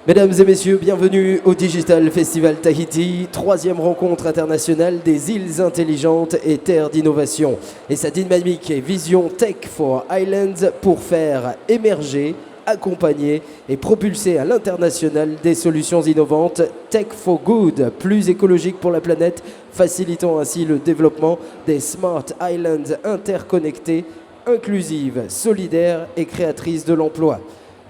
Mesdames et messieurs, bienvenue au Digital Festival Tahiti, troisième rencontre internationale des îles intelligentes et terres d'innovation. Et sa dynamique et vision Tech for Islands pour faire émerger, accompagner et propulser à l'international des solutions innovantes Tech for Good, plus écologiques pour la planète, facilitant ainsi le développement des Smart Islands interconnectés, inclusives, solidaires et créatrices de l'emploi.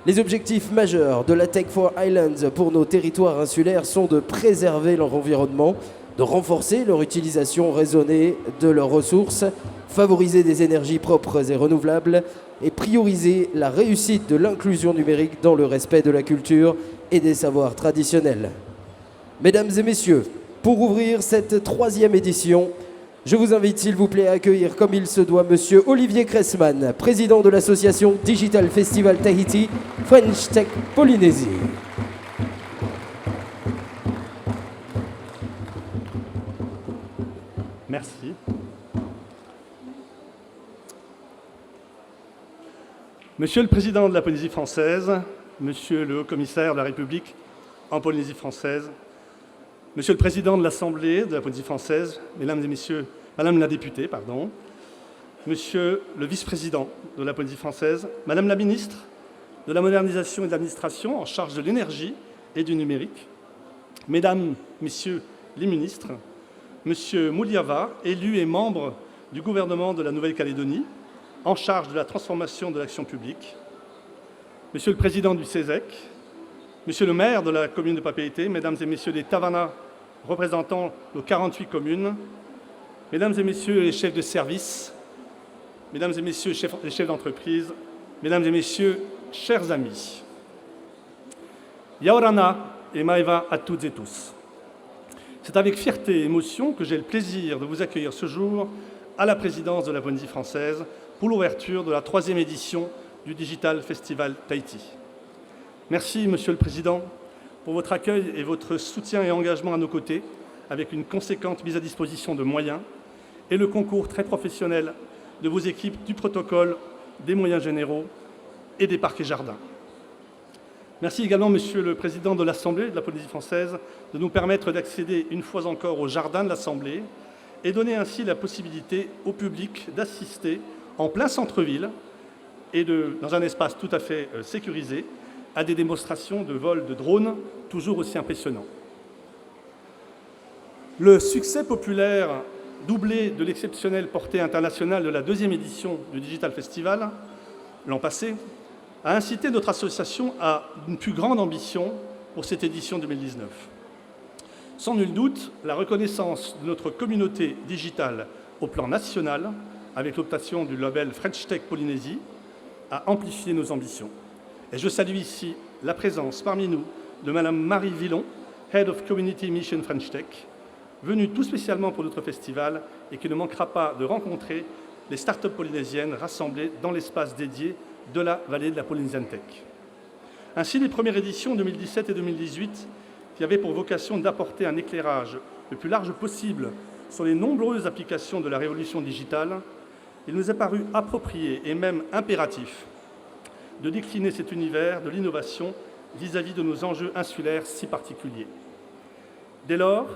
Les objectifs majeurs de la Tech for Islands pour nos territoires insulaires sont de préserver leur environnement, de renforcer leur utilisation raisonnée de leurs ressources, favoriser des énergies propres et renouvelables et prioriser la réussite de l'inclusion numérique dans le respect de la culture et des savoirs traditionnels. Mesdames et messieurs, pour ouvrir cette troisième édition, je vous invite s'il vous plaît à accueillir comme il se doit Monsieur Olivier Cressman, président de l'association Digital Festival Tahiti, French Tech Polynésie. Merci. Monsieur le Président de la Polynésie française, Monsieur le Haut-Commissaire de la République en Polynésie française, Monsieur le Président de l'Assemblée de la Polynésie française, Mesdames et Messieurs, Madame la députée, Monsieur le Vice-président de la Polynésie française, Madame la Ministre de la Modernisation et de l'Administration en charge de l'énergie et du numérique, Mesdames, Messieurs les ministres, Monsieur Mouliava, élu et membre du gouvernement de la Nouvelle-Calédonie, en charge de la transformation de l'action publique, Monsieur le Président du CESEC, Monsieur le maire de la commune de Papeete, Mesdames et Messieurs les Tavana, représentant nos 48 communes, Mesdames et Messieurs les chefs de service, Mesdames et Messieurs les chefs d'entreprise, Mesdames et Messieurs, chers amis. Yaorana et Maeva à toutes et tous. C'est avec fierté et émotion que j'ai le plaisir de vous accueillir ce jour à la présidence de la Polynésie française pour l'ouverture de la troisième édition du Digital Festival Tahiti. Merci, Monsieur le Président, pour votre accueil et votre soutien et engagement à nos côtés, avec une conséquente mise à disposition de moyens et le concours très professionnel de vos équipes du protocole, des moyens généraux et des parcs et jardins. Merci également, Monsieur le Président de l'Assemblée de la Polynésie française, de nous permettre d'accéder une fois encore au jardin de l'Assemblée et donner ainsi la possibilité au public d'assister en plein centre-ville et dans un espace tout à fait sécurisé à des démonstrations de vol de drones toujours aussi impressionnants. Le succès populaire, doublé de l'exceptionnelle portée internationale de la deuxième édition du Digital Festival, l'an passé, a incité notre association à une plus grande ambition pour cette édition 2019. Sans nul doute, la reconnaissance de notre communauté digitale au plan national, avec l'obtention du label French Tech Polynésie, a amplifié nos ambitions. Et je salue ici la présence parmi nous de Madame Marie Villon, Head of Community Mission French Tech, venue tout spécialement pour notre festival et qui ne manquera pas de rencontrer les startups polynésiennes rassemblées dans l'espace dédié de la vallée de la Polynesian Tech. Ainsi, les premières éditions 2017 et 2018, qui avaient pour vocation d'apporter un éclairage le plus large possible sur les nombreuses applications de la révolution digitale, il nous est paru approprié et même impératif de décliner cet univers de l'innovation vis-à-vis de nos enjeux insulaires si particuliers. Dès lors,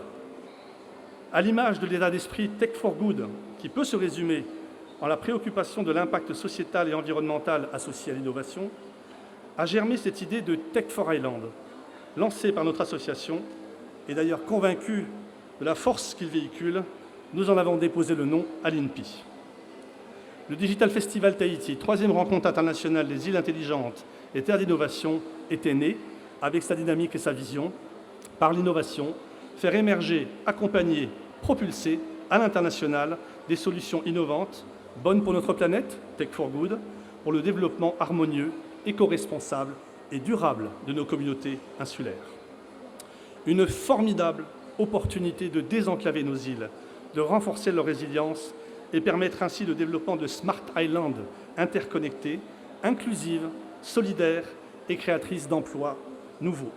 à l'image de l'état d'esprit Tech for Good, qui peut se résumer en la préoccupation de l'impact sociétal et environnemental associé à l'innovation, a germé cette idée de Tech for Island, lancée par notre association, et d'ailleurs convaincue de la force qu'il véhicule, nous en avons déposé le nom à l'INPI. Le Digital Festival Tahiti, troisième rencontre internationale des îles intelligentes et terres d'innovation, était né, avec sa dynamique et sa vision, par l'innovation, faire émerger, accompagner, propulser à l'international des solutions innovantes, bonnes pour notre planète, Tech for Good, pour le développement harmonieux, éco-responsable et durable de nos communautés insulaires. Une formidable opportunité de désenclaver nos îles, de renforcer leur résilience et permettre ainsi le développement de Smart Islands interconnectés, inclusives, solidaires et créatrices d'emplois nouveaux.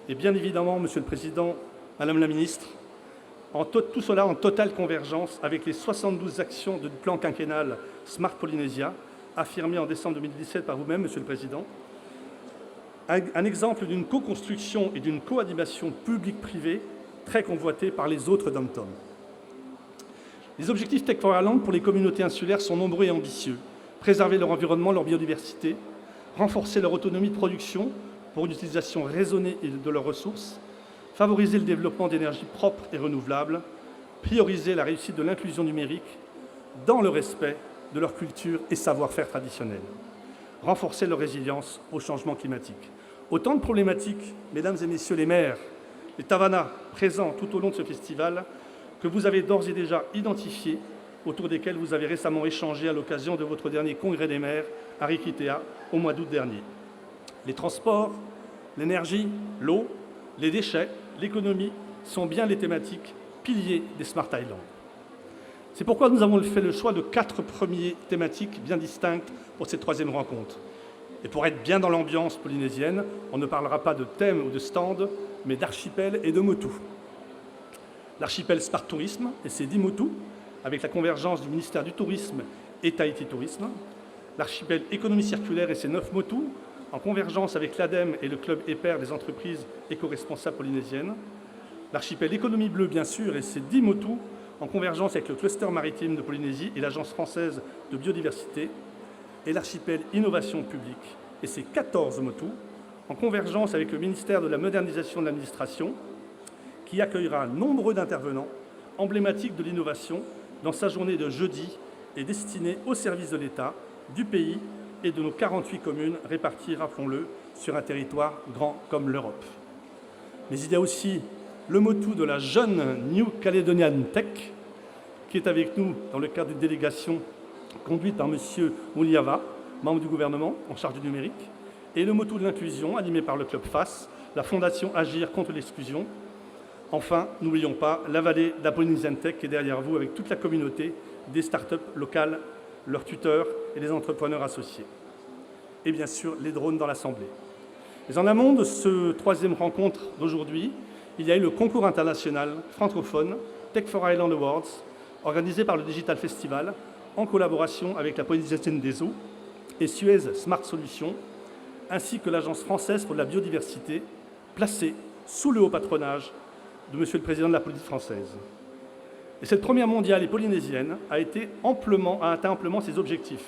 Et bien évidemment, Monsieur le Président, Madame la Ministre, tout cela en totale convergence avec les 72 actions du plan quinquennal Smart Polynesia, affirmé en décembre 2017 par vous-même, Monsieur le Président, un exemple d'une co-construction et d'une co-animation publique-privée très convoitée par les autres dom-tom. Les objectifs Tech for Ireland pour les communautés insulaires sont nombreux et ambitieux. Préserver leur environnement, leur biodiversité, renforcer leur autonomie de production pour une utilisation raisonnée de leurs ressources, favoriser le développement d'énergies propres et renouvelables, prioriser la réussite de l'inclusion numérique dans le respect de leur culture et savoir-faire traditionnels, renforcer leur résilience au changement climatique. Autant de problématiques, mesdames et messieurs les maires, les Tavana présents tout au long de ce festival, que vous avez d'ores et déjà identifiés, autour desquels vous avez récemment échangé à l'occasion de votre dernier congrès des maires à Rikitea au mois d'août dernier. Les transports, l'énergie, l'eau, les déchets, l'économie sont bien les thématiques piliers des Smart Islands. C'est pourquoi nous avons fait le choix de 4 premières thématiques bien distinctes pour cette 3e rencontre. Et pour être bien dans l'ambiance polynésienne, on ne parlera pas de thème ou de stand, mais d'archipel et de motu. L'archipel Smart Tourisme et ses 10 motus, avec la convergence du ministère du Tourisme et Tahiti Tourisme. L'archipel Économie circulaire et ses 9 motus, en convergence avec l'ADEME et le club EPER des entreprises éco-responsables polynésiennes. L'archipel Économie bleue, bien sûr, et ses 10 motus, en convergence avec le cluster maritime de Polynésie et l'Agence française de biodiversité. Et l'archipel Innovation publique et ses 14 motus, en convergence avec le ministère de la modernisation de l'administration, qui accueillera nombreux d'intervenants emblématiques de l'innovation dans sa journée de jeudi et destinée au service de l'État, du pays et de nos 48 communes réparties, rappelons-le, sur un territoire grand comme l'Europe. Mais il y a aussi le motu de la jeune New Caledonian Tech, qui est avec nous dans le cadre d'une délégation conduite par M. Mouliava, membre du gouvernement en charge du numérique, et le motu de l'inclusion, animé par le Club FAS, la Fondation Agir contre l'exclusion. Enfin, n'oublions pas la vallée de la Polynesian Tech qui est derrière vous avec toute la communauté des startups locales, leurs tuteurs et les entrepreneurs associés. Et bien sûr, les drones dans l'Assemblée. Mais en amont de ce 3e rencontre d'aujourd'hui, il y a eu le concours international francophone Tech for Ireland Awards, organisé par le Digital Festival, en collaboration avec la Polynésienne des Eaux et Suez Smart Solutions, ainsi que l'Agence française pour la biodiversité, placée sous le haut patronage de Monsieur le Président de la Polynésie française. Et cette première mondiale et polynésienne a atteint amplement ses objectifs,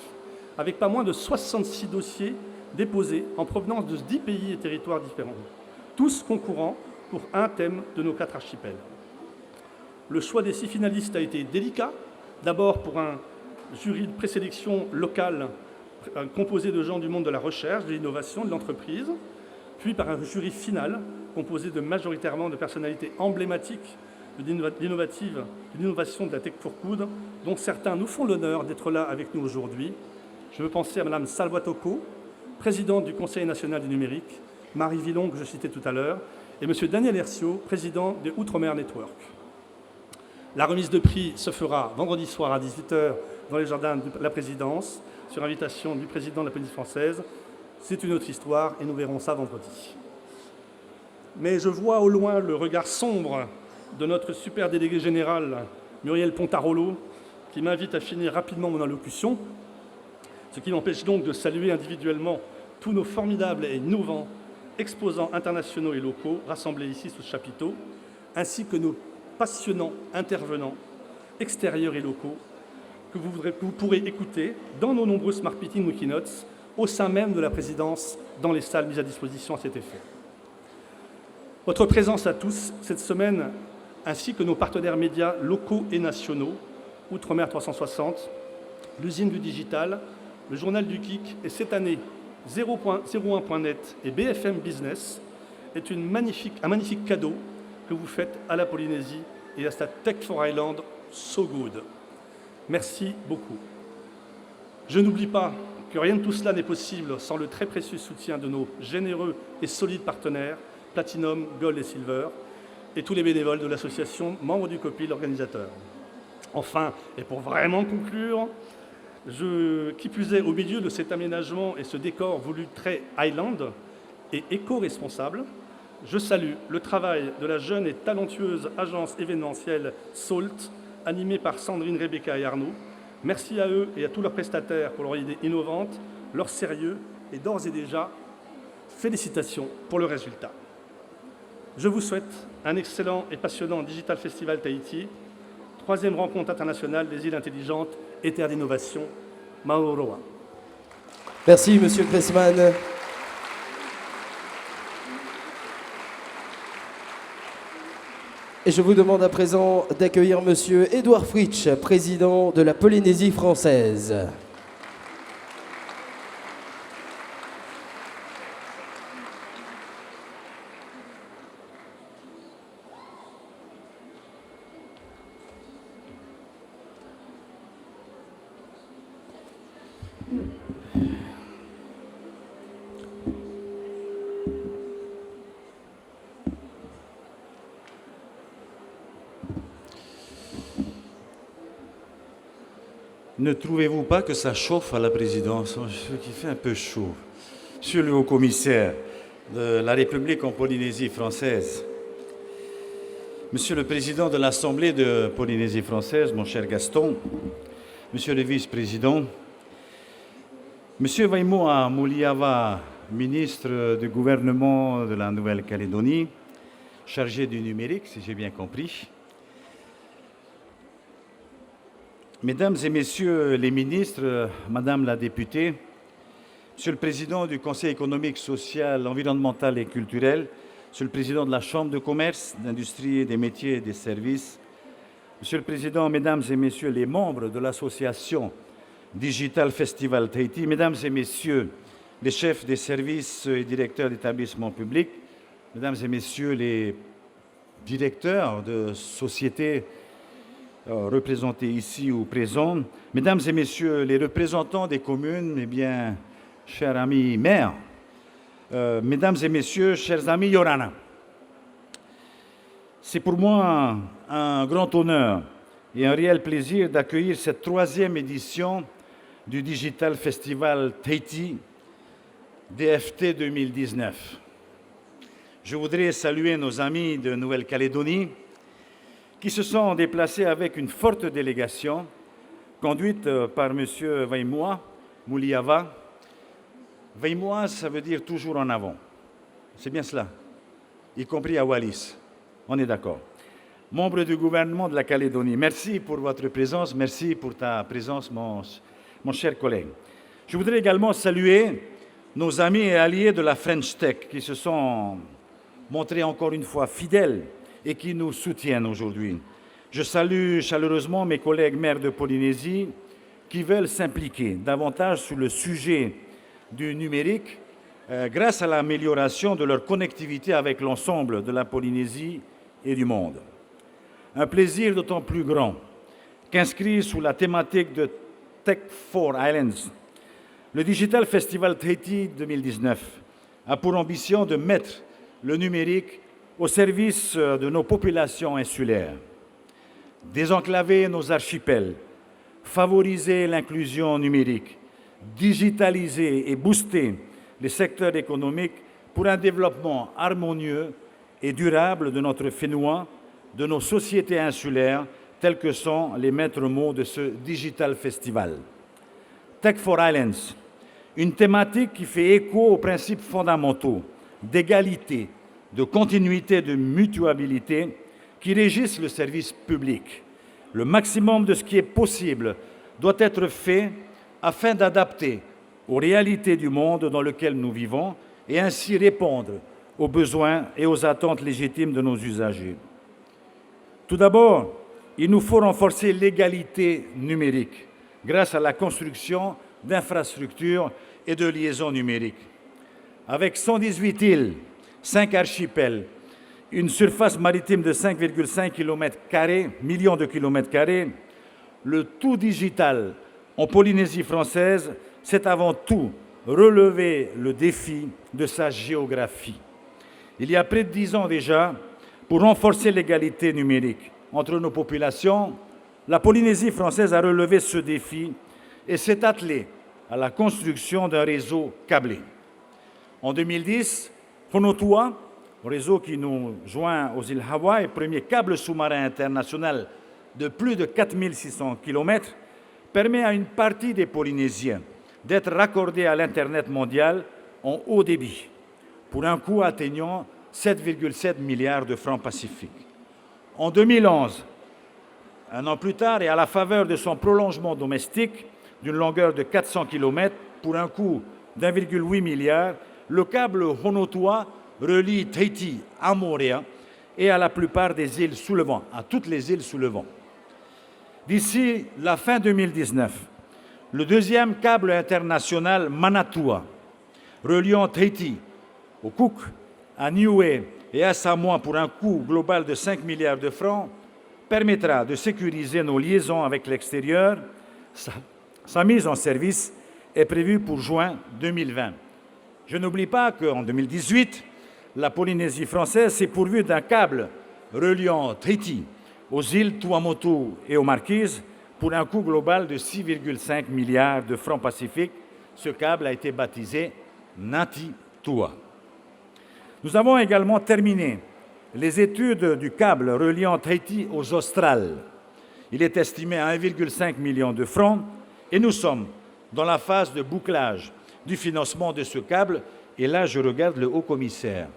avec pas moins de 66 dossiers déposés en provenance de 10 pays et territoires différents, tous concourant pour un thème de nos 4 archipels. Le choix des 6 finalistes a été délicat, d'abord pour un jury de présélection locale composé de gens du monde de la recherche, de l'innovation, de l'entreprise, puis par un jury final composé majoritairement de personnalités emblématiques de l'innovation de la Tech for Good, dont certains nous font l'honneur d'être là avec nous aujourd'hui. Je veux penser à Mme Salwa Toko, présidente du Conseil national du numérique, Marie Villon, que je citais tout à l'heure, et M. Daniel Herciot, président des Outre-mer Network. La remise de prix se fera vendredi soir à 18h dans les jardins de la présidence, sur invitation du président de la Polynésie française. C'est une autre histoire et nous verrons ça vendredi. Mais je vois au loin le regard sombre de notre super délégué général, Muriel Pontarolo, qui m'invite à finir rapidement mon allocution, ce qui m'empêche donc de saluer individuellement tous nos formidables et innovants exposants internationaux et locaux rassemblés ici sous ce chapiteau, ainsi que nos passionnants intervenants extérieurs et locaux que vous pourrez écouter dans nos nombreux Smart Meetings ou Keynotes au sein même de la présidence dans les salles mises à disposition à cet effet. Votre présence à tous cette semaine, ainsi que nos partenaires médias locaux et nationaux, Outre-mer 360, l'usine du digital, le journal du Geek et cette année 01.net et BFM Business, est un magnifique cadeau que vous faites à la Polynésie et à sa Tech for Ireland so good. Merci beaucoup. Je n'oublie pas que rien de tout cela n'est possible sans le très précieux soutien de nos généreux et solides partenaires, Platinum, Gold et Silver, et tous les bénévoles de l'association, membres du COPIL, l'organisateur. Enfin, et pour vraiment conclure, qui plus est, au milieu de cet aménagement et ce décor voulu très Highland et éco-responsable, je salue le travail de la jeune et talentueuse agence événementielle SALT, animée par Sandrine, Rebecca et Arnaud. Merci à eux et à tous leurs prestataires pour leur idée innovante, leur sérieux et d'ores et déjà Félicitations pour le résultat. Je vous souhaite un excellent et passionnant Digital Festival Tahiti, 3e rencontre internationale des îles intelligentes et terres d'innovation. Mahoroa. Merci, Monsieur Cressman. Et je vous demande à présent d'accueillir Monsieur Édouard Fritsch, président de la Polynésie française. Ne trouvez-vous pas que ça chauffe à la présidence? Ce qui fait un peu chaud. Monsieur le haut-commissaire de la République en Polynésie française, Monsieur le président de l'Assemblée de Polynésie française, mon cher Gaston, Monsieur le vice-président, Monsieur Vaimoa Muliava, ministre du gouvernement de la Nouvelle-Calédonie, chargé du numérique, si j'ai bien compris, Mesdames et Messieurs les ministres, Madame la députée, Monsieur le Président du Conseil économique, social, environnemental et culturel, Monsieur le Président de la Chambre de commerce, d'industrie, des métiers et des services, Monsieur le Président, Mesdames et Messieurs les membres de l'association Digital Festival Tahiti, Mesdames et Messieurs les chefs des services et directeurs d'établissements publics, Mesdames et Messieurs les directeurs de sociétés représentés ici ou présents, Mesdames et Messieurs les représentants des communes, eh bien, chers amis maires, Mesdames et Messieurs, chers amis Yorana, c'est pour moi un grand honneur et un réel plaisir d'accueillir cette 3e édition du Digital Festival Tahiti, DFT 2019. Je voudrais saluer nos amis de Nouvelle-Calédonie qui se sont déplacés avec une forte délégation conduite par M. Vaimoa Muliava. Vaimoa, ça veut dire toujours en avant. C'est bien cela, y compris à Wallis. On est d'accord. Membre du gouvernement de la Calédonie, merci pour votre présence, merci pour ta présence, mon cher collègue. Je voudrais également saluer nos amis et alliés de la French Tech qui se sont montrés encore une fois fidèles et qui nous soutiennent aujourd'hui. Je salue chaleureusement mes collègues maires de Polynésie qui veulent s'impliquer davantage sur le sujet du numérique grâce à l'amélioration de leur connectivité avec l'ensemble de la Polynésie et du monde. Un plaisir d'autant plus grand qu'inscrit sous la thématique de Tech for Islands, le Digital Festival Tahiti 2019 a pour ambition de mettre le numérique au service de nos populations insulaires, désenclaver nos archipels, favoriser l'inclusion numérique, digitaliser et booster les secteurs économiques pour un développement harmonieux et durable de notre Fénois, de nos sociétés insulaires, tels que sont les maîtres mots de ce Digital Festival. Tech for Islands, une thématique qui fait écho aux principes fondamentaux d'égalité, de continuité, de mutualité qui régissent le service public. Le maximum de ce qui est possible doit être fait afin d'adapter aux réalités du monde dans lequel nous vivons et ainsi répondre aux besoins et aux attentes légitimes de nos usagers. Tout d'abord, il nous faut renforcer l'égalité numérique grâce à la construction d'infrastructures et de liaisons numériques. Avec 118 îles, 5 archipels, une surface maritime de 5,5 millions de kilomètres carrés, le tout digital en Polynésie française, c'est avant tout relever le défi de sa géographie. Il y a près de 10 ans déjà, pour renforcer l'égalité numérique entre nos populations, la Polynésie française a relevé ce défi et s'est attelée à la construction d'un réseau câblé. En 2010, Fonotua, réseau qui nous joint aux îles Hawaï, premier câble sous-marin international de plus de 4600 km, permet à une partie des Polynésiens d'être raccordés à l'Internet mondial en haut débit. pour un coût atteignant 7,7 milliards de francs pacifiques. En 2011, un an plus tard, et à la faveur de son prolongement domestique d'une longueur de 400 km pour un coût d'1,8 milliard, le câble Honotoa relie Tahiti à Moorea et à la plupart des îles sous le vent, à toutes les îles sous le vent. D'ici la fin 2019, le deuxième câble international Manatua, reliant Tahiti au Cook, à Niue et à Samoa pour un coût global de 5 milliards de francs, permettra de sécuriser nos liaisons avec l'extérieur. Sa mise en service est prévue pour juin 2020. Je n'oublie pas qu'en 2018, la Polynésie française s'est pourvue d'un câble reliant Tahiti aux îles Tuamotu et aux Marquises pour un coût global de 6,5 milliards de francs pacifiques. Ce câble a été baptisé Ngati-Tua. Nous avons également terminé les études du câble reliant Tahiti aux Australes. Il est estimé à 1,5 million de francs et nous sommes dans la phase de bouclage du financement de ce câble. Et là, je regarde le haut-commissaire.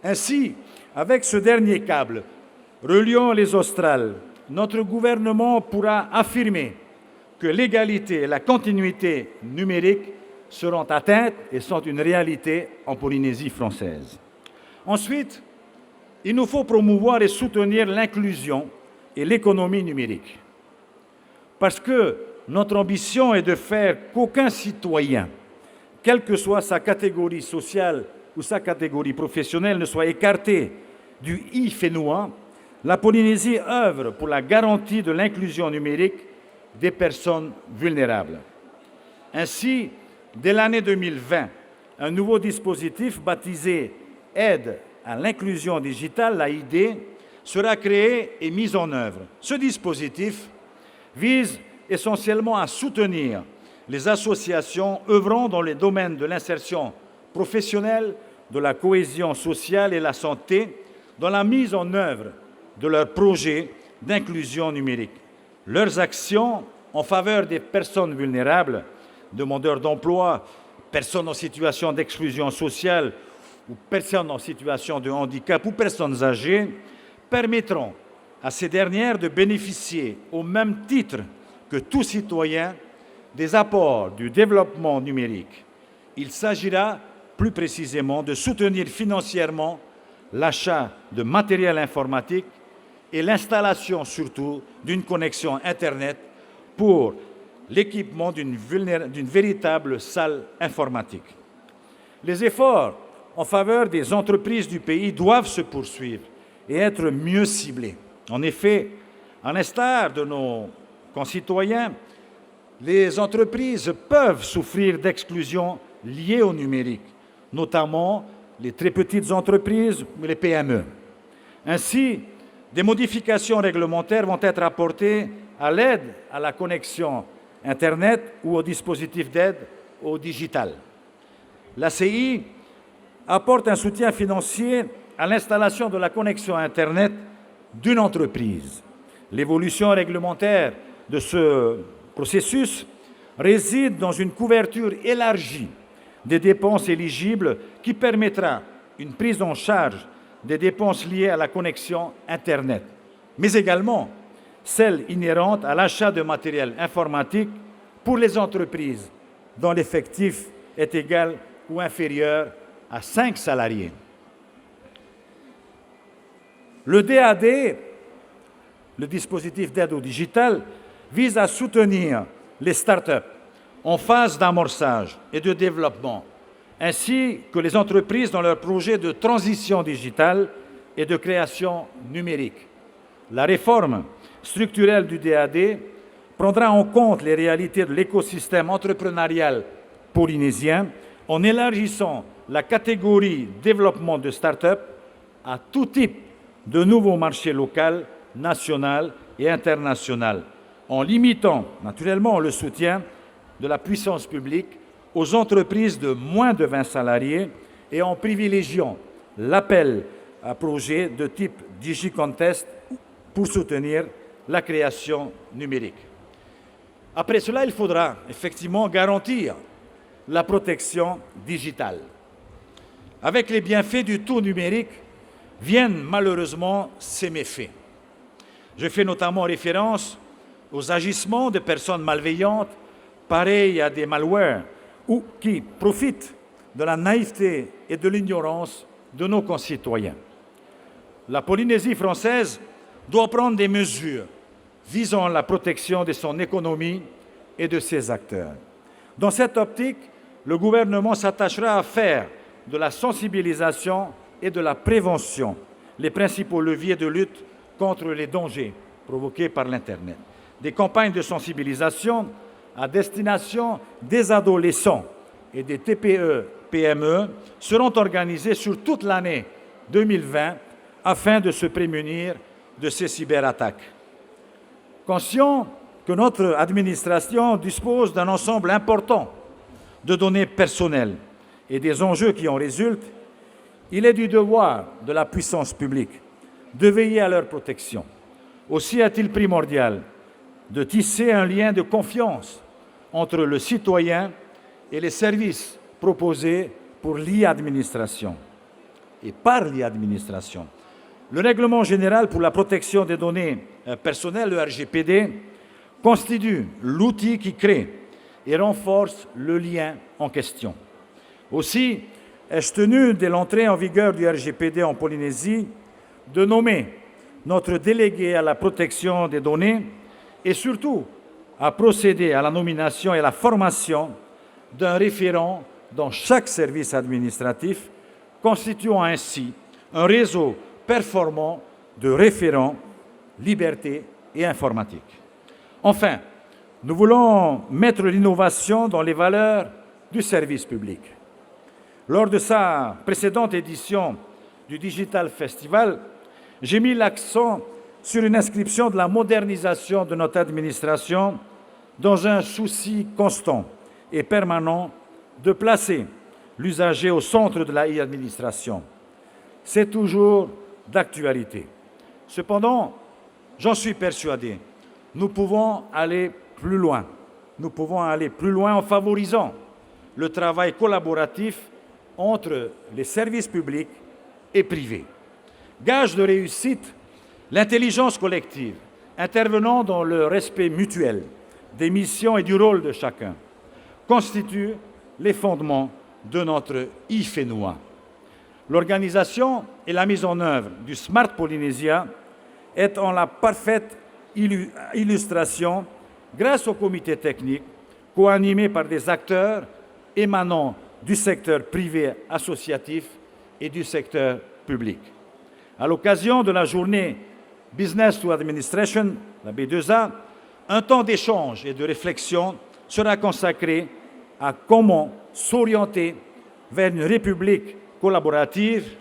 Ainsi, avec ce dernier câble reliant les Australes, notre gouvernement pourra affirmer que l'égalité et la continuité numérique seront atteintes et sont une réalité en Polynésie française. Ensuite, il nous faut promouvoir et soutenir l'inclusion et l'économie numérique. Parce que notre ambition est de faire qu'aucun citoyen, quelle que soit sa catégorie sociale ou sa catégorie professionnelle, ne soit écarté du e-FENUA, la Polynésie œuvre pour la garantie de l'inclusion numérique des personnes vulnérables. Ainsi, dès l'année 2020, un nouveau dispositif baptisé Aide à l'inclusion digitale, l'AID, sera créé et mis en œuvre. Ce dispositif vise essentiellement à soutenir les associations œuvrant dans les domaines de l'insertion professionnelle, de la cohésion sociale et la santé, dans la mise en œuvre de leurs projets d'inclusion numérique. Leurs actions en faveur des personnes vulnérables, demandeurs d'emploi, personnes en situation d'exclusion sociale ou personnes en situation de handicap ou personnes âgées, permettront à ces dernières de bénéficier au même titre que tout citoyen des apports du développement numérique. Il s'agira plus précisément de soutenir financièrement l'achat de matériel informatique et l'installation surtout d'une connexion Internet pour l'équipement d'une véritable salle informatique. Les efforts en faveur des entreprises du pays doivent se poursuivre et être mieux ciblés. En effet, à l'instar de nos concitoyens, les entreprises peuvent souffrir d'exclusion liée au numérique, notamment les très petites entreprises ou les PME. Ainsi, des modifications réglementaires vont être apportées à l'aide à la connexion Internet ou au dispositif d'aide au digital. L'ACI apporte un soutien financier à l'installation de la connexion Internet d'une entreprise. L'évolution réglementaire de ce processus réside dans une couverture élargie des dépenses éligibles qui permettra une prise en charge des dépenses liées à la connexion Internet, mais également celles inhérentes à l'achat de matériel informatique pour les entreprises dont l'effectif est égal ou inférieur à 5 salariés. Le DAD, le dispositif d'aide au digital, vise à soutenir les start-up en phase d'amorçage et de développement, ainsi que les entreprises dans leurs projets de transition digitale et de création numérique. La réforme structurelle du DAD prendra en compte les réalités de l'écosystème entrepreneurial polynésien en élargissant la catégorie développement de start-up à tout type de nouveaux marchés locaux, national et international, en limitant naturellement le soutien de la puissance publique aux entreprises de moins de 20 salariés et en privilégiant l'appel à projets de type DigiContest pour soutenir la création numérique. Après cela, il faudra effectivement garantir la protection digitale. Avec les bienfaits du tout numérique viennent malheureusement ces méfaits. Je fais notamment référence aux agissements de personnes malveillantes, pareilles à des malwares, ou qui profitent de la naïveté et de l'ignorance de nos concitoyens. La Polynésie française doit prendre des mesures visant la protection de son économie et de ses acteurs. Dans cette optique, le gouvernement s'attachera à faire de la sensibilisation et de la prévention les principaux leviers de lutte contre les dangers provoqués par l'Internet. Des campagnes de sensibilisation à destination des adolescents et des TPE-PME seront organisées sur toute l'année 2020 afin de se prémunir de ces cyberattaques. Conscient que notre administration dispose d'un ensemble important de données personnelles et des enjeux qui en résultent, il est du devoir de la puissance publique de veiller à leur protection. Aussi est-il primordial de tisser un lien de confiance entre le citoyen et les services proposés pour l'e-administration et par l'e-administration. Le Règlement général pour la protection des données personnelles, le RGPD, constitue l'outil qui crée et renforce le lien en question. Aussi, ai-je tenu, dès l'entrée en vigueur du RGPD en Polynésie, de nommer notre délégué à la protection des données et surtout à procéder à la nomination et à la formation d'un référent dans chaque service administratif, constituant ainsi un réseau performant de référents liberté et informatique. Enfin, nous voulons mettre l'innovation dans les valeurs du service public. Lors de sa précédente édition du Digital Festival, j'ai mis l'accent sur une inscription de la modernisation de notre administration dans un souci constant et permanent de placer l'usager au centre de la e-administration. C'est toujours d'actualité. Cependant, j'en suis persuadé, nous pouvons aller plus loin. Nous pouvons aller plus loin en favorisant le travail collaboratif entre les services publics et privés. Gage de réussite, l'intelligence collective, intervenant dans le respect mutuel des missions et du rôle de chacun, constitue les fondements de notre IFENUA. L'organisation et la mise en œuvre du Smart Polynesia est en la parfaite illustration grâce au comité technique co-animé par des acteurs émanant du secteur privé associatif et du secteur public. À l'occasion de la journée Business to Administration, la B2A, un temps d'échange et de réflexion sera consacré à comment s'orienter vers une république collaborative.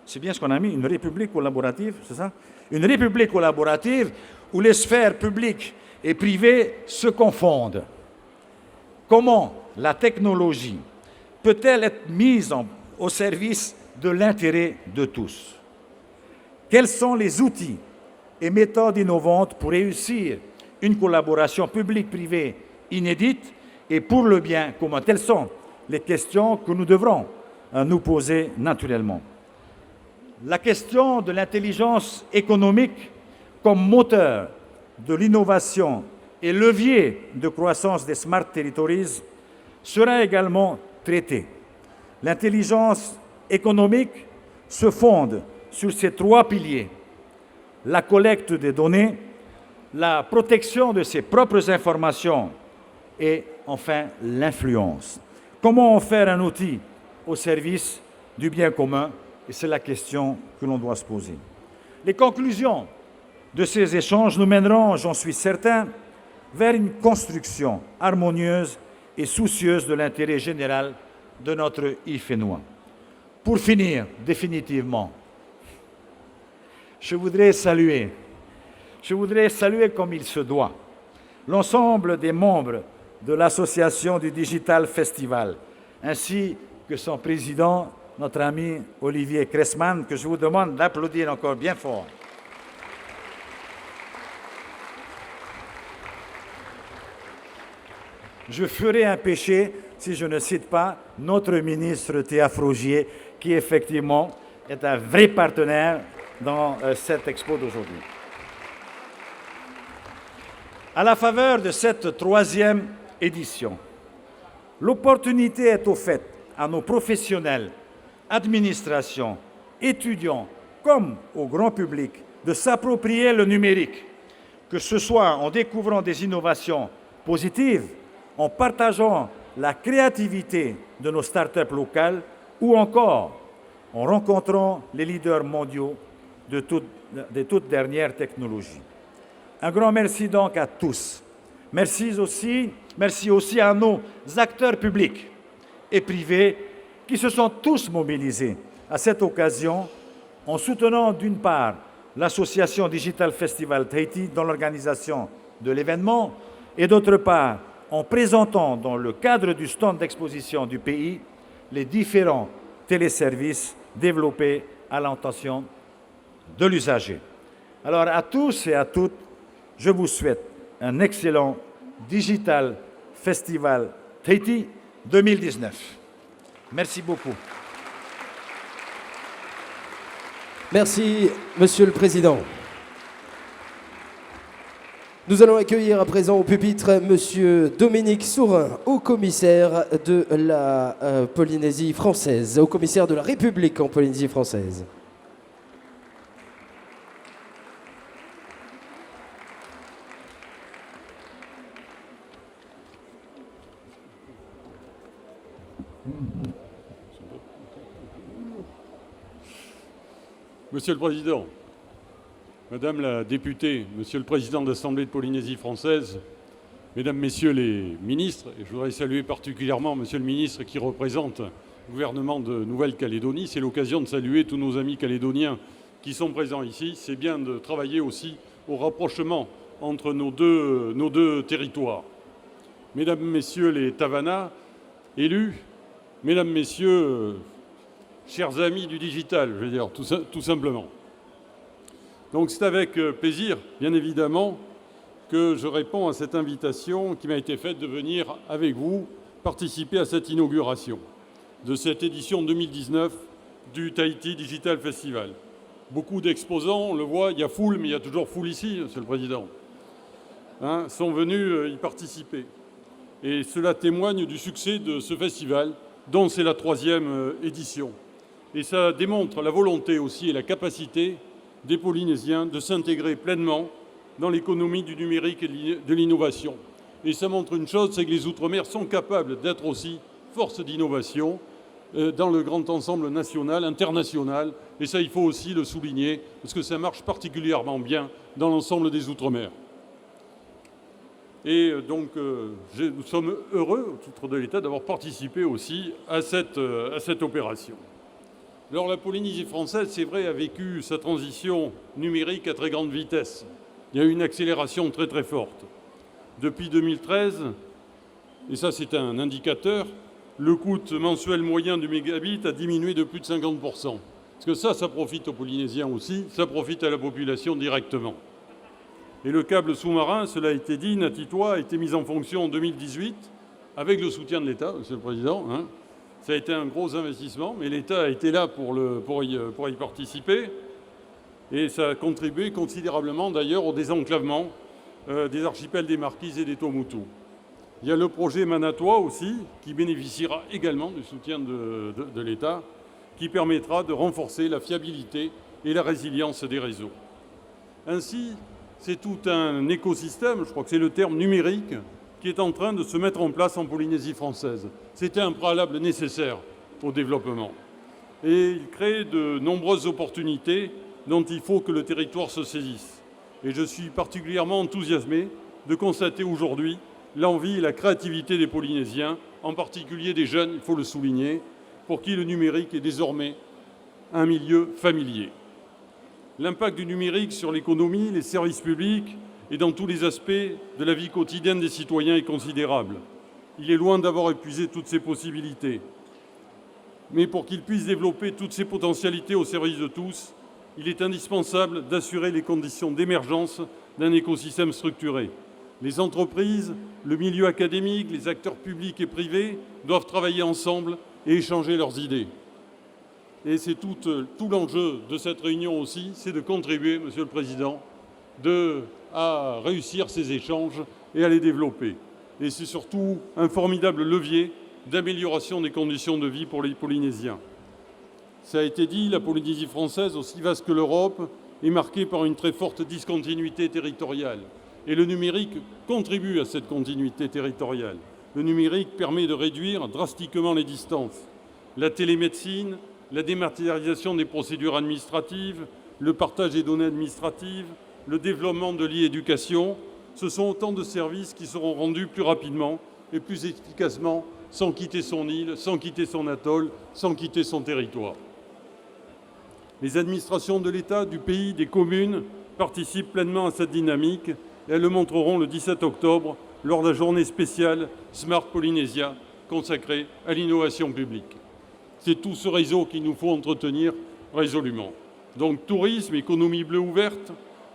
C'est bien ce qu'on a mis, une république collaborative, c'est ça? Une république collaborative où les sphères publiques et privées se confondent. Comment la technologie peut-elle être mise au service de l'intérêt de tous? Quels sont les outils et méthodes innovantes pour réussir une collaboration publique-privée inédite et pour le bien commun? Telles sont les questions que nous devrons nous poser naturellement. La question de l'intelligence économique comme moteur de l'innovation et levier de croissance des Smart Territories sera également traitée. L'intelligence économique se fonde sur ces trois piliers: la collecte des données, la protection de ses propres informations et enfin l'influence. Comment en faire un outil au service du bien commun? Et c'est la question que l'on doit se poser. Les conclusions de ces échanges nous mèneront, j'en suis certain, vers une construction harmonieuse et soucieuse de l'intérêt général de notre IFENUA. Pour finir, définitivement, je voudrais saluer comme il se doit l'ensemble des membres de l'association du Digital Festival, ainsi que son président, notre ami Olivier Cressman, que je vous demande d'applaudir encore bien fort. je ferai un péché si je ne cite pas notre ministre Théa Frogier, qui effectivement est un vrai partenaire dans cette expo d'aujourd'hui. À la faveur de cette troisième édition, l'opportunité est offerte à nos professionnels, administrations, étudiants, comme au grand public, de s'approprier le numérique, que ce soit en découvrant des innovations positives, en partageant la créativité de nos startups locales ou encore en rencontrant les leaders mondiaux des toutes dernières technologies. Un grand merci donc à tous. Merci aussi à nos acteurs publics et privés qui se sont tous mobilisés à cette occasion en soutenant d'une part l'association Digital Festival Tahiti dans l'organisation de l'événement et d'autre part en présentant dans le cadre du stand d'exposition du pays les différents téléservices développés à l'intention de l'usager. Alors à tous et à toutes, je vous souhaite un excellent Digital Festival Tahiti 2019. Merci beaucoup. Merci, Monsieur le Président. Nous allons accueillir à présent au pupitre Monsieur Dominique Sourin, haut-commissaire de la Polynésie française, haut-commissaire de la République en Polynésie française. Monsieur le Président, Madame la députée, Monsieur le Président de l'Assemblée de Polynésie française, Mesdames, Messieurs les ministres, et je voudrais saluer particulièrement Monsieur le ministre qui représente le gouvernement de Nouvelle-Calédonie. C'est l'occasion de saluer tous nos amis calédoniens qui sont présents ici. C'est bien de travailler aussi au rapprochement entre nos deux territoires. Mesdames, Messieurs les Tavanas, élus, Mesdames, Messieurs, chers amis du digital, je veux dire, tout simplement. Donc c'est avec plaisir, bien évidemment, que je réponds à cette invitation qui m'a été faite de venir avec vous participer à cette inauguration de cette édition 2019 du Tahiti Digital Festival. Beaucoup d'exposants, on le voit, il y a foule, mais il y a toujours foule ici, Monsieur le Président, sont venus y participer. Et cela témoigne du succès de ce festival, dont c'est la 3e édition. Et ça démontre la volonté aussi et la capacité des Polynésiens de s'intégrer pleinement dans l'économie du numérique et de l'innovation. Et ça montre une chose, c'est que les Outre-mer sont capables d'être aussi force d'innovation dans le grand ensemble national, international. Et ça, il faut aussi le souligner, parce que ça marche particulièrement bien dans l'ensemble des Outre-mer. Et donc, nous sommes heureux, au titre de l'État, d'avoir participé aussi à cette opération. Alors la Polynésie française, c'est vrai, a vécu sa transition numérique à très grande vitesse. Il y a eu une accélération très très forte. Depuis 2013, et ça c'est un indicateur, le coût mensuel moyen du mégabit a diminué de plus de 50%. Parce que ça profite aux Polynésiens aussi, ça profite à la population directement. Et le câble sous-marin, cela a été dit, Natitois, a été mis en fonction en 2018 avec le soutien de l'État, Monsieur le Président. Ça a été un gros investissement, mais l'État a été là pour y participer. Et ça a contribué considérablement, d'ailleurs, au désenclavement des archipels des Marquises et des Tuamotu. Il y a le projet Manatois aussi, qui bénéficiera également du soutien de l'État, qui permettra de renforcer la fiabilité et la résilience des réseaux. Ainsi, c'est tout un écosystème, je crois que c'est le terme numérique, qui est en train de se mettre en place en Polynésie française. C'était un préalable nécessaire au développement. Et il crée de nombreuses opportunités dont il faut que le territoire se saisisse. Et je suis particulièrement enthousiasmé de constater aujourd'hui l'envie et la créativité des Polynésiens, en particulier des jeunes, il faut le souligner, pour qui le numérique est désormais un milieu familier. L'impact du numérique sur l'économie, les services publics, et dans tous les aspects de la vie quotidienne des citoyens est considérable. Il est loin d'avoir épuisé toutes ses possibilités. Mais pour qu'il puisse développer toutes ses potentialités au service de tous, il est indispensable d'assurer les conditions d'émergence d'un écosystème structuré. Les entreprises, le milieu académique, les acteurs publics et privés doivent travailler ensemble et échanger leurs idées. Et c'est tout l'enjeu de cette réunion aussi, c'est de contribuer, Monsieur le Président, à réussir ces échanges et à les développer. Et c'est surtout un formidable levier d'amélioration des conditions de vie pour les Polynésiens. Ça a été dit, la Polynésie française, aussi vaste que l'Europe, est marquée par une très forte discontinuité territoriale. Et le numérique contribue à cette continuité territoriale. Le numérique permet de réduire drastiquement les distances. La télémédecine, la dématérialisation des procédures administratives, le partage des données administratives, le développement de l'e-éducation, ce sont autant de services qui seront rendus plus rapidement et plus efficacement sans quitter son île, sans quitter son atoll, sans quitter son territoire. Les administrations de l'État, du pays, des communes participent pleinement à cette dynamique et elles le montreront le 17 octobre lors de la journée spéciale Smart Polynesia consacrée à l'innovation publique. C'est tout ce réseau qu'il nous faut entretenir résolument. Donc tourisme, économie bleue ouverte,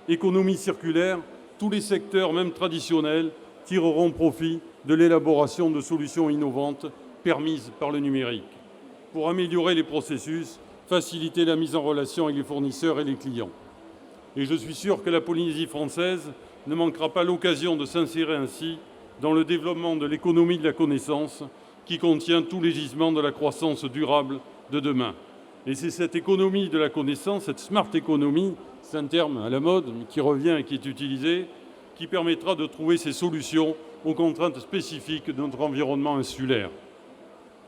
économie circulaire, tous les secteurs, même traditionnels, tireront profit de l'élaboration de solutions innovantes permises par le numérique. Pour améliorer les processus, faciliter la mise en relation avec les fournisseurs et les clients. Et je suis sûr que la Polynésie française ne manquera pas l'occasion de s'insérer ainsi dans le développement de l'économie de la connaissance qui contient tous les gisements de la croissance durable de demain. Et c'est cette économie de la connaissance, cette smart economy, c'est un terme à la mode, mais qui revient et qui est utilisé, qui permettra de trouver ces solutions aux contraintes spécifiques de notre environnement insulaire.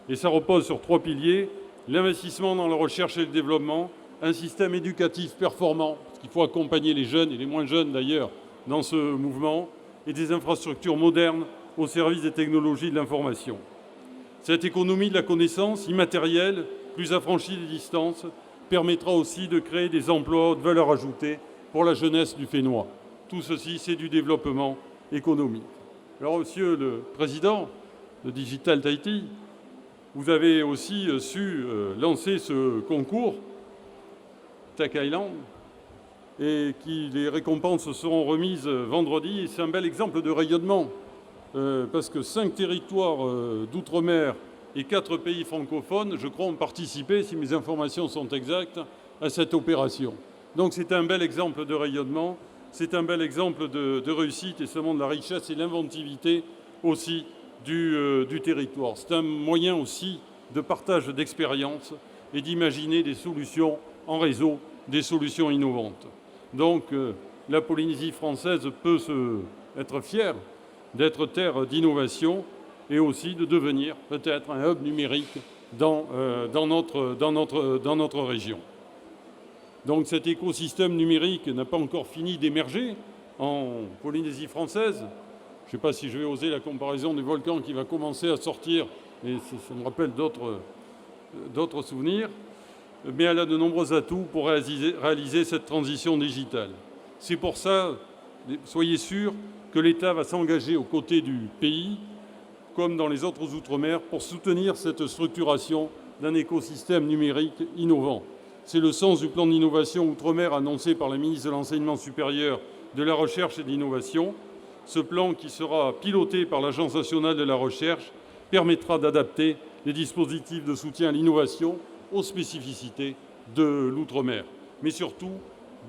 Et ça repose sur 3 piliers, l'investissement dans la recherche et le développement, un système éducatif performant, parce qu'il faut accompagner les jeunes, et les moins jeunes d'ailleurs, dans ce mouvement, et des infrastructures modernes au service des technologies de l'information. Cette économie de la connaissance immatérielle, plus affranchie des distances, permettra aussi de créer des emplois de valeur ajoutée pour la jeunesse du Fénois. Tout ceci, c'est du développement économique. Alors, Monsieur le Président de Digital Tahiti, vous avez aussi su lancer ce concours Tech Island et les récompenses seront remises vendredi. Et c'est un bel exemple de rayonnement parce que 5 territoires d'outre-mer et 4 pays francophones, je crois, ont participé, si mes informations sont exactes, à cette opération. Donc c'est un bel exemple de rayonnement, c'est un bel exemple de réussite et ça montre la richesse et l'inventivité aussi du territoire. C'est un moyen aussi de partage d'expériences et d'imaginer des solutions en réseau, des solutions innovantes. Donc la Polynésie française peut être fière d'être terre d'innovation et aussi de devenir peut-être un hub numérique dans notre région. Donc cet écosystème numérique n'a pas encore fini d'émerger en Polynésie française. Je ne sais pas si je vais oser la comparaison des volcans qui va commencer à sortir, et ça me rappelle d'autres souvenirs, mais elle a de nombreux atouts pour réaliser cette transition digitale. C'est pour ça, soyez sûrs, que l'État va s'engager aux côtés du pays, comme dans les autres Outre-mer, pour soutenir cette structuration d'un écosystème numérique innovant. C'est le sens du plan d'innovation Outre-mer annoncé par la ministre de l'Enseignement supérieur, de la Recherche et de l'Innovation. Ce plan, qui sera piloté par l'Agence nationale de la recherche, permettra d'adapter les dispositifs de soutien à l'innovation aux spécificités de l'outre-mer, mais surtout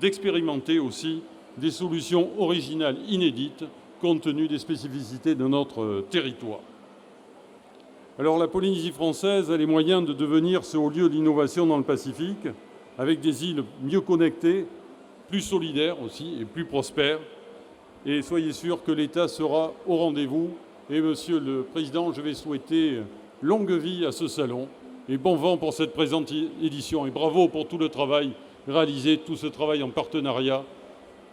d'expérimenter aussi des solutions originales, inédites, compte tenu des spécificités de notre territoire. Alors la Polynésie française a les moyens de devenir ce haut lieu d'innovation dans le Pacifique, avec des îles mieux connectées, plus solidaires aussi et plus prospères. Et soyez sûr que l'État sera au rendez-vous. Et Monsieur le Président, je vais souhaiter longue vie à ce salon et bon vent pour cette présente édition. Et bravo pour tout le travail réalisé, tout ce travail en partenariat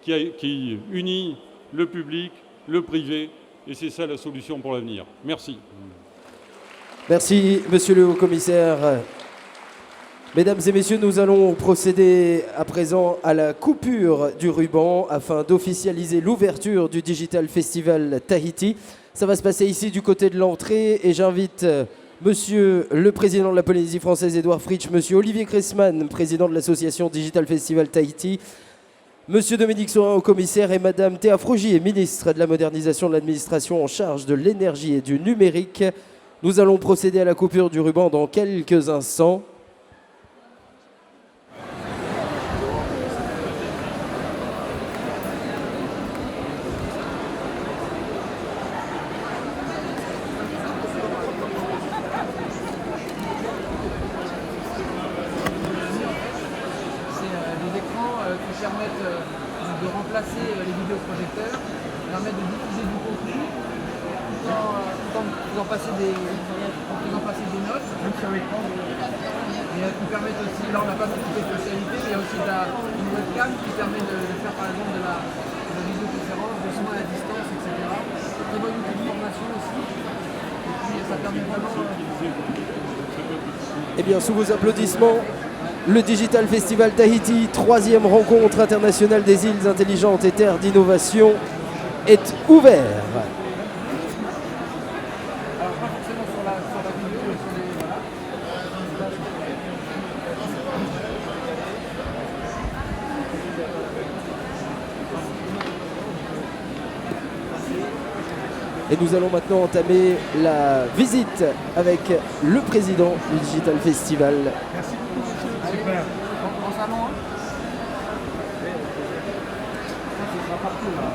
qui unit le public, le privé, et c'est ça la solution pour l'avenir. Merci. Merci, Monsieur le Haut-Commissaire. Mesdames et messieurs, nous allons procéder à présent à la coupure du ruban afin d'officialiser l'ouverture du Digital Festival Tahiti. Ça va se passer ici du côté de l'entrée et j'invite Monsieur le Président de la Polynésie française, Édouard Fritsch, Monsieur Olivier Cressman, Président de l'association Digital Festival Tahiti, Monsieur Dominique Saurin au commissaire et Madame Théa Frougier, ministre de la modernisation de l'administration en charge de l'énergie et du numérique. Nous allons procéder à la coupure du ruban dans quelques instants. Qui permettent de remplacer les vidéoprojecteurs, permettent de diffuser du contenu tout en faisant passer des notes sur l'écran. Et qui permettent aussi, là on n'a pas beaucoup de spécialités, mais il y a aussi une webcam qui permet de faire par exemple de la vidéoconférence, de soins à distance, etc. Très bonne outil de formation aussi. Et puis ça permet vraiment... Eh bien, sous vos applaudissements, le Digital Festival Tahiti, 3e rencontre internationale des îles intelligentes et terres d'innovation, est ouvert. Alors pas forcément sur la vidéo, mais sur les... Voilà. Et nous allons maintenant entamer la visite avec le président du Digital Festival. Merci beaucoup, monsieur. Super. En salon, hein. Ça sera partout, là.